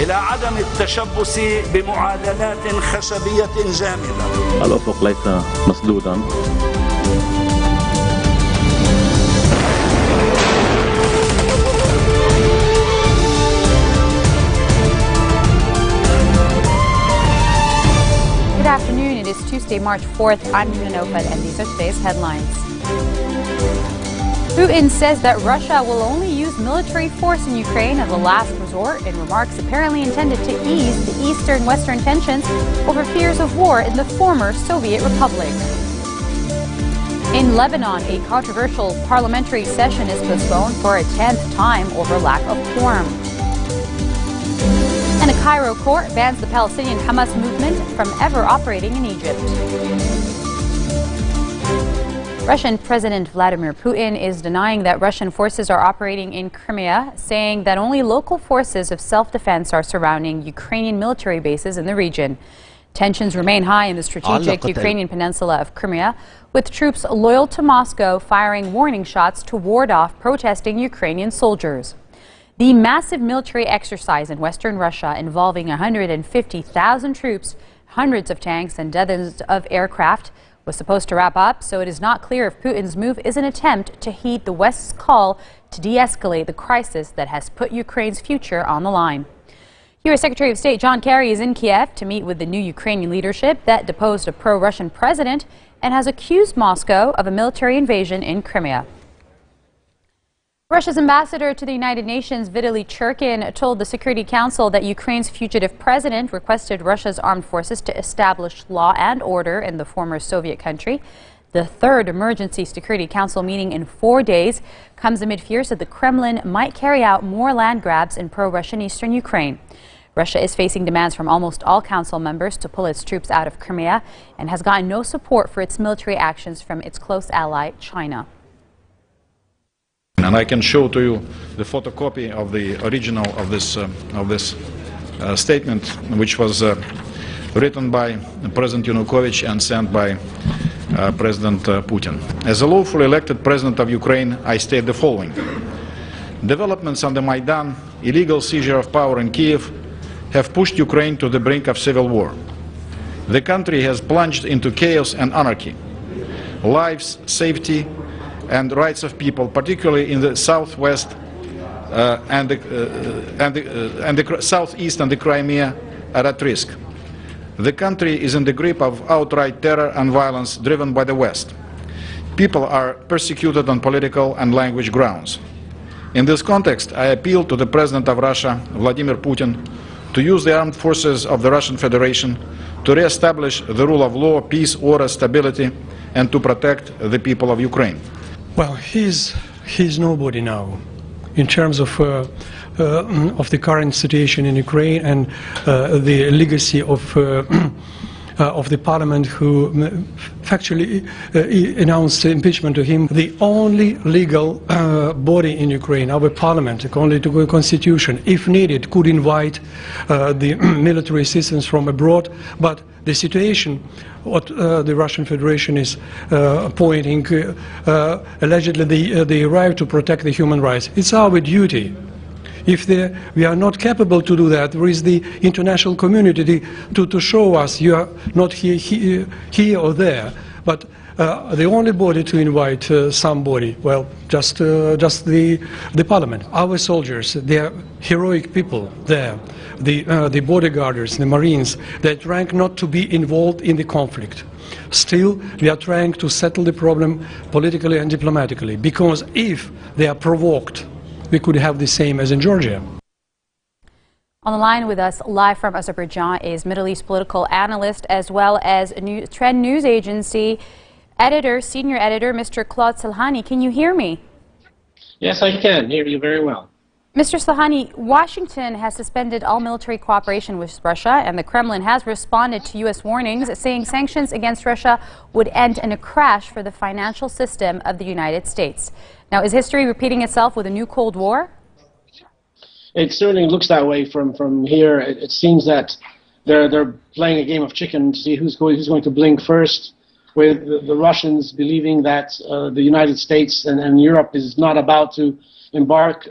إلى عدم التشبث بمعادلات خشبية جامدة. الأفق ليس مسدودا. Good afternoon. It is Tuesday, March 4th. I'm Nina Nofel, and these are today's headlines. Putin says that Russia will only use military force in Ukraine as a last resort, in remarks apparently intended to ease the eastern-western tensions over fears of war in the former Soviet republic. In Lebanon, a controversial parliamentary session is postponed for a 10th time over lack of quorum. And a Cairo court bans the Palestinian Hamas movement from ever operating in Egypt. Russian President Vladimir Putin is denying that Russian forces are operating in Crimea, saying that only local forces of self-defense are surrounding Ukrainian military bases in the region. Tensions remain high in the strategic Ukrainian peninsula of Crimea, with troops loyal to Moscow firing warning shots to ward off protesting Ukrainian soldiers. The massive military exercise in western Russia, involving 150,000 troops, hundreds of tanks and dozens of aircraft, was supposed to wrap up, so it is not clear if Putin's move is an attempt to heed the West's call to de-escalate the crisis that has put Ukraine's future on the line. U.S. Secretary of State John Kerry is in Kiev to meet with the new Ukrainian leadership that deposed a pro-Russian president and has accused Moscow of a military invasion in Crimea. Russia's ambassador to the United Nations, Vitaly Churkin, told the Security Council that Ukraine's fugitive president requested Russia's armed forces to establish law and order in the former Soviet country. The third Emergency Security Council meeting in 4 days comes amid fears that the Kremlin might carry out more land grabs in pro-Russian eastern Ukraine. Russia is facing demands from almost all council members to pull its troops out of Crimea and has gotten no support for its military actions from its close ally, China. And I can show to you the photocopy of the original of this statement, which was written by President Yanukovych and sent by President Putin. As a lawfully elected president of Ukraine, I state the following. Developments on the Maidan, illegal seizure of power in Kiev, have pushed Ukraine to the brink of civil war. The country has plunged into chaos and anarchy. Lives, safety, and rights of people, particularly in the southwest and the southeast and the Crimea, are at risk. The country is in the grip of outright terror and violence driven by the West. People are persecuted on political and language grounds. In this context, I appeal to the President of Russia, Vladimir Putin, to use the armed forces of the Russian Federation to re-establish the rule of law, peace, order, stability, and to protect the people of Ukraine. Well, he's nobody now in terms of the current situation in Ukraine and the legacy of the parliament who factually announced impeachment to him. The only legal body in Ukraine, our parliament, according to the constitution, if needed, could invite the military assistance from abroad, but the situation what the Russian Federation is pointing, allegedly they arrive to protect the human rights. It's our duty. If we are not capable to do that, there is the international community to show us you are not here or there. But the only body to invite somebody, well, just the parliament. Our soldiers, they are heroic people there. The bodyguards, the Marines, they're trying not to be involved in the conflict. Still, we are trying to settle the problem politically and diplomatically, because if they are provoked, we could have the same as in Georgia. On the line with us live from Azerbaijan is Middle East political analyst as well as Trend News Agency editor, senior editor, Mr. Claude Salhani. Can you hear me? Yes, I can hear you very well. Mr. Salhani, Washington has suspended all military cooperation with Russia, and the Kremlin has responded to U.S. warnings, saying sanctions against Russia would end in a crash for the financial system of the United States. Now, is history repeating itself with a new Cold War? It certainly looks that way from here. It seems that they're playing a game of chicken to see who's going to blink first, with the Russians believing that the United States and Europe is not about to embark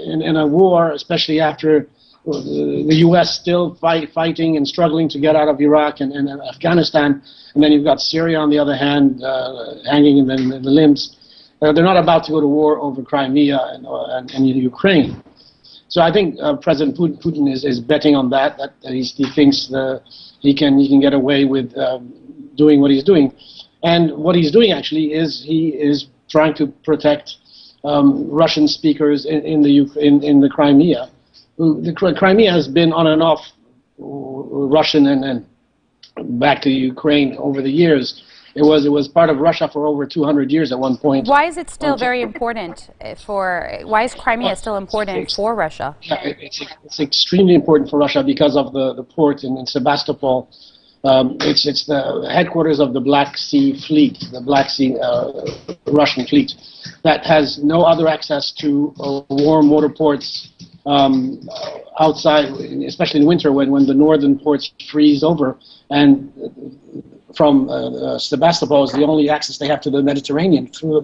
in a war, especially after the U.S. still fighting and struggling to get out of Iraq and Afghanistan, and then you've got Syria on the other hand hanging in the limbs. They're not about to go to war over Crimea and Ukraine. So I think President Putin is betting on that he thinks he can get away with doing what he's doing. And what he's doing actually is he is trying to protect Russian speakers in the Crimea. The Crimea has been on and off Russian and back to Ukraine over the years. It was part of Russia for over 200 years at one point. Why is it still very important why is Crimea still important for Russia? It's extremely important for Russia because of the port in Sebastopol. It's the headquarters of the Black Sea Fleet, the Black Sea Russian fleet, that has no other access to warm water ports outside, especially in winter when the northern ports freeze over, and from Sebastopol is the only access they have to the Mediterranean through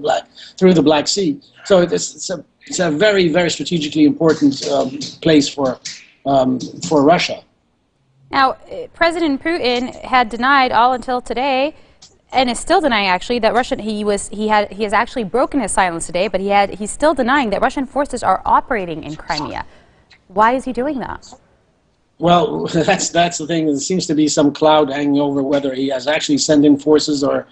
the Black Sea. So it's a very, very strategically important place for Russia. Now, President Putin had denied all until today, and is still denying actually that he has actually broken his silence today, but he's still denying that Russian forces are operating in Crimea. Why is he doing that? Well, that's the thing. There seems to be some cloud hanging over whether he has actually sent in forces or.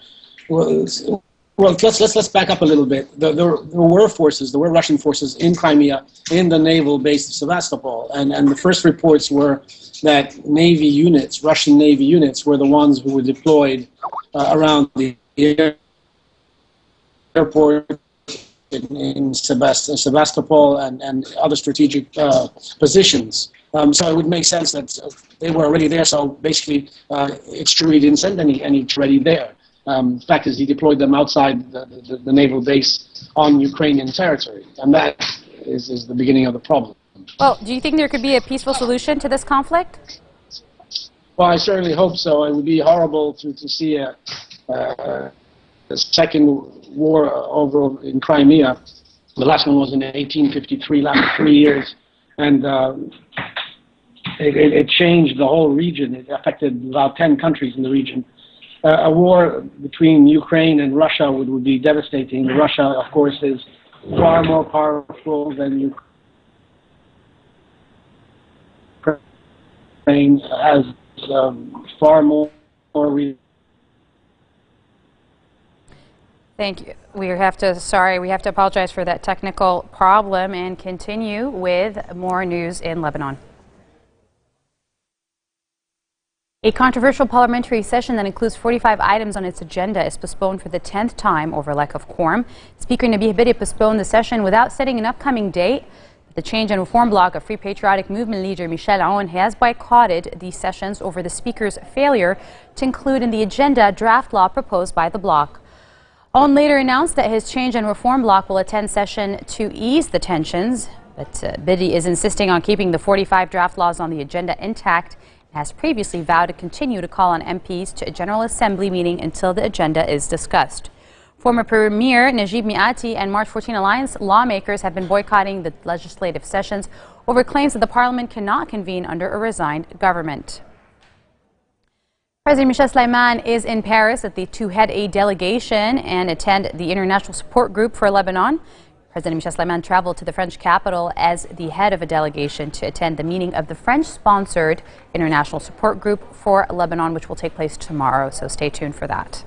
Well, let's back up a little bit. There were Russian forces in Crimea in the naval base of Sebastopol, and the first reports were that Russian Navy units, were the ones who were deployed around the airport in Sebastopol and other strategic positions. So it would make sense that they were already there. So basically, it's true he didn't send any already there. The fact is, he deployed them outside the naval base on Ukrainian territory, and that is the beginning of the problem. Well, do you think there could be a peaceful solution to this conflict? Well, I certainly hope so. It would be horrible to see a second war over in Crimea. The last one was in 1853, lasted 3 years, and it changed the whole region. It affected about 10 countries in the region. A war between Ukraine and Russia would be devastating. Russia, of course, is far more powerful than Ukraine, has far more. Thank you. We have to apologize for that technical problem and continue with more news in Lebanon. A controversial parliamentary session that includes 45 items on its agenda is postponed for the 10th time over lack of quorum. Speaker Nabih Berri postponed the session without setting an upcoming date. The Change and Reform bloc of Free Patriotic Movement leader Michel Aoun has boycotted these sessions over the Speaker's failure to include in the agenda draft law proposed by the bloc. Aoun later announced that his Change and Reform bloc will attend session to ease the tensions, but Berri is insisting on keeping the 45 draft laws on the agenda intact, has previously vowed to continue to call on MPs to a General Assembly meeting until the agenda is discussed. Former Premier Najib Miati and March 14 Alliance lawmakers have been boycotting the legislative sessions over claims that the parliament cannot convene under a resigned government. President Michel Sleiman is in Paris to head a delegation and attend the International Support Group for Lebanon. President Michel Sleiman traveled to the French capital as the head of a delegation to attend the meeting of the French-sponsored International Support Group for Lebanon, which will take place tomorrow, so stay tuned for that.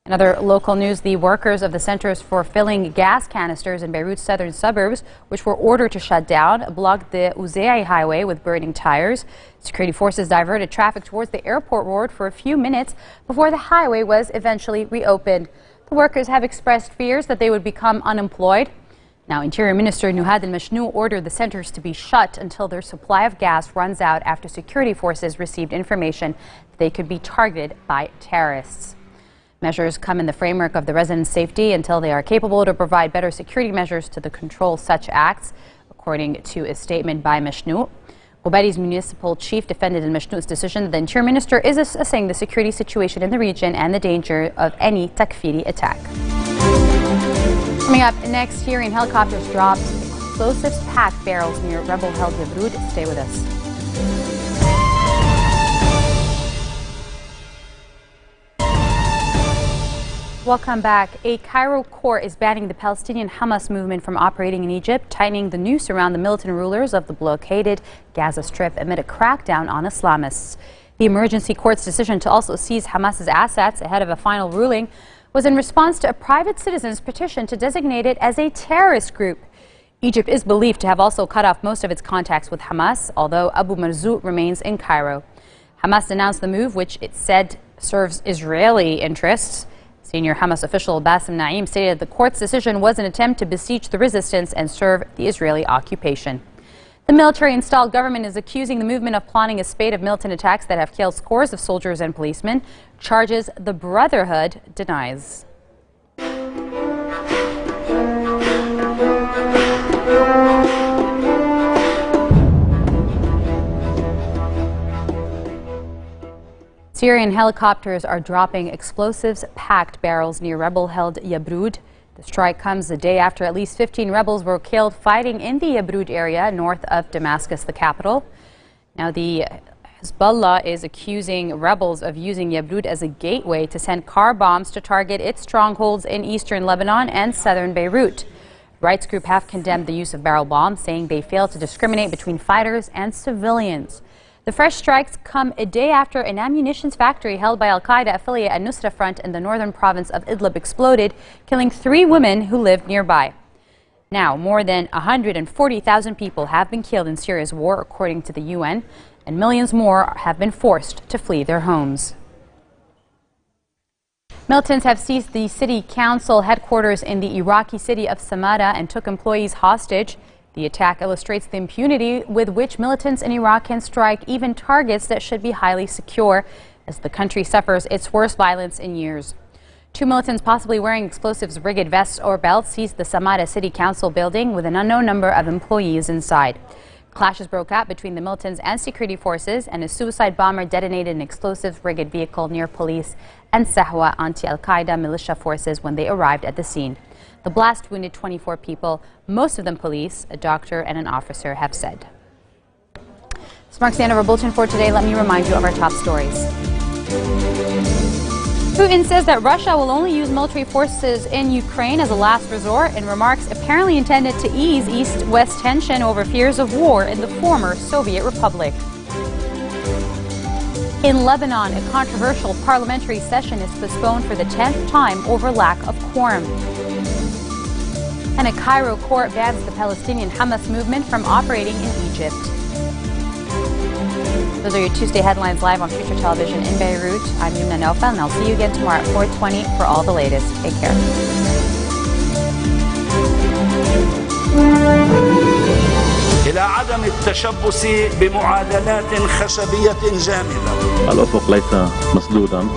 In other local news, the workers of the Centers for Filling Gas Canisters in Beirut's southern suburbs, which were ordered to shut down, blocked the Uzei highway with burning tires. Security forces diverted traffic towards the airport road for a few minutes before the highway was eventually reopened. The workers have expressed fears that they would become unemployed. Now, Interior Minister Nuhad al-Mashnou ordered the centers to be shut until their supply of gas runs out after security forces received information that they could be targeted by terrorists. Measures come in the framework of the residents' safety until they are capable to provide better security measures to control such acts, according to a statement by Mashnou. Ubadi's municipal chief defended al-Mashnou's decision that the Interior Minister is assessing the security situation in the region and the danger of any takfiri attack. Coming up next, hearing helicopters dropped explosives-packed barrels near rebel-held Yabrud. Stay with us. Welcome back. A Cairo court is banning the Palestinian Hamas movement from operating in Egypt, tightening the noose around the militant rulers of the blockaded Gaza Strip amid a crackdown on Islamists. The emergency court's decision to also seize Hamas's assets ahead of a final ruling was in response to a private citizen's petition to designate it as a terrorist group. Egypt is believed to have also cut off most of its contacts with Hamas, although Abu Marzouk remains in Cairo. Hamas announced the move, which it said serves Israeli interests. Senior Hamas official Bassem Naim stated the court's decision was an attempt to beseech the resistance and serve the Israeli occupation. The military-installed government is accusing the movement of plotting a spate of militant attacks that have killed scores of soldiers and policemen, charges the Brotherhood denies. Syrian helicopters are dropping explosives-packed barrels near rebel-held Yabrud. The strike comes the day after at least 15 rebels were killed fighting in the Yabrud area north of Damascus, the capital. Now, the Hezbollah is accusing rebels of using Yabrud as a gateway to send car bombs to target its strongholds in eastern Lebanon and southern Beirut. Rights groups have condemned the use of barrel bombs, saying they fail to discriminate between fighters and civilians. The fresh strikes come a day after an ammunitions factory held by al-Qaeda affiliate al-Nusra Front in the northern province of Idlib exploded, killing 3 women who lived nearby. Now, more than 140,000 people have been killed in Syria's war, according to the UN, and millions more have been forced to flee their homes. Militants have seized the city council headquarters in the Iraqi city of Samarra and took employees hostage. The attack illustrates the impunity with which militants in Iraq can strike even targets that should be highly secure, as the country suffers its worst violence in years. 2 militants, possibly wearing explosives rigged vests or belts, seized the Samarra City Council building with an unknown number of employees inside. Clashes broke out between the militants and security forces, and a suicide bomber detonated an explosives rigged vehicle near police and Sahwa anti-Al-Qaeda militia forces when they arrived at the scene. The blast wounded 24 people, most of them police, a doctor and an officer have said. This marks the end of our bulletin for today. Let me remind you of our top stories. Putin says that Russia will only use military forces in Ukraine as a last resort, in remarks apparently intended to ease East-West tension over fears of war in the former Soviet Republic. In Lebanon, a controversial parliamentary session is postponed for the 10th time over lack of quorum. And a Cairo court bans the Palestinian Hamas movement from operating in Egypt. Those are your Tuesday headlines live on Future Television in Beirut. I'm Yumna Naufal, and I'll see you again tomorrow at 4:20 for all the latest. Take care. إلى عدم التشبث بمعادلات خشبية جامدة. الأفق ليس مسدودا.